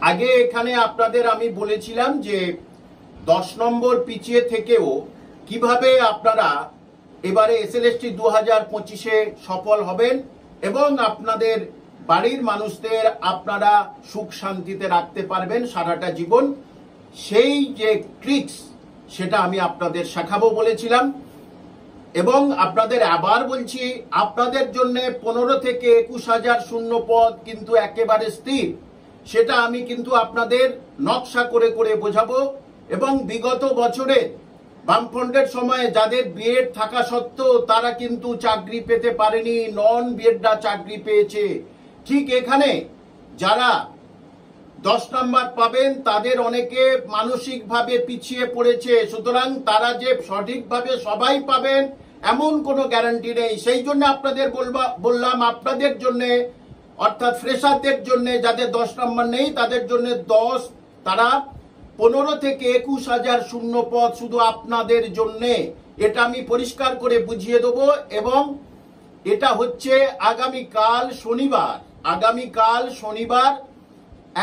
আগে এখানে আপনাদের আমি বলেছিলাম যে 10 নম্বর পিছিয়ে থেকেও কিভাবে আপনারা এবারে এসএলএসটি 2025-এ সফল হবেন এবং আপনাদের বাড়ির মানুষদের আপনারা সুখ শান্তিতে রাখতে পারবেন সারাটা জীবন, সেই যে ট্রিক্স সেটা আমি আপনাদের শেখাবো বলেছিলাম। এবং আপনাদের আবার বলছি, আপনাদের জন্য 15 থেকে 21,000 শূন্য পদ কিন্তু একেবারে স্থির, সেটা আমি কিন্তু আপনাদের নকশা করে করে বোঝাবো। এবং বিগত বছরে বামফ্রন্টের সময়ে যাদের বিএড থাকা সত্ত্বেও তারা কিন্তু চাকরি পেতে পারেনি, নন বিএডরা চাকরি পেয়েছে। ঠিক এখানে যারা 10 নম্বর পাবেন তাদের অনেকে মানসিকভাবে পিছিয়ে পড়েছে, সুতরাং তারা যে সঠিকভাবে সবাই পাবেন এমন কোনো গ্যারান্টি নেই। সেই জন্য আপনাদের বললাম আপনাদের জন্য, অর্থাৎ ফ্রেশারদের জন্য যাদের 10 নম্বর নেই তাদের জন্য 10, তারা 15 থেকে 21,000 শূন্য পদ শুধু আপনাদের জন্য। এটা আমি পরিষ্কার করে বুঝিয়ে দেবো। এবং এটা হচ্ছে আগামীকাল শনিবার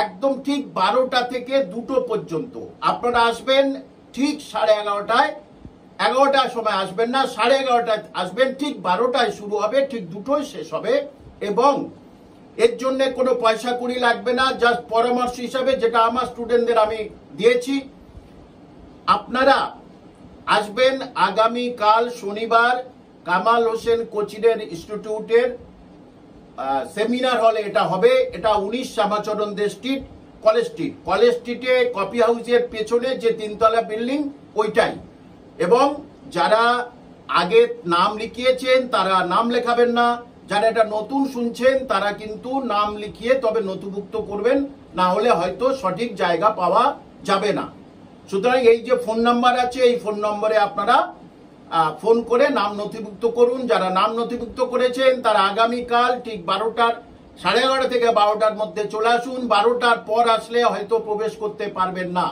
একদম ঠিক 12টা থেকে 2টো পর্যন্ত আপনারা আসবেন। ঠিক 11:30টায়, 11টার সময় আসবেন না, 11:30টায় আসবেন। ঠিক 12টায় শুরু হবে, ঠিক 2টোয় শেষ হবে। এবং এর জন্য কোনো পয়সা কুড়ি লাগবে না, জাস্ট পরামর্শ হিসাবে যেটা আমার স্টুডেন্টদের আমি দিয়েছি। আপনারা আসবেন আগামীকাল শনিবার কামাল হোসেন কোচিংয়ের ইনস্টিটিউটের সেমিনার হলে এটা হবে। এটা 19 শ্যামাচরণ দে স্ট্রিট, কলেজ স্ট্রিটে কফি হাউসের পেছনে যে 3তলা বিল্ডিং ওইটাই। এবং যারা আগে নাম লিখিয়েছেন তারা নাম লেখাবেন না, যারা এটা নতুন শুনছেন তারা কিন্তু নাম লিখিয়ে তবে নথিভুক্ত করবেন, না হলে হয়তো সঠিক জায়গা পাওয়া যাবে না। সুতরাং এই যে ফোন নাম্বার আছে এই ফোন নম্বরে আপনারা ফোন করে নাম নথিভুক্ত করুন। যারা নাম নথিভুক্ত করেছেন তারা আগামীকাল ঠিক 11:30 থেকে 12টার মধ্যে চলে আসুন। 12টার পর আসলে হয়তো প্রবেশ করতে পারবেন না।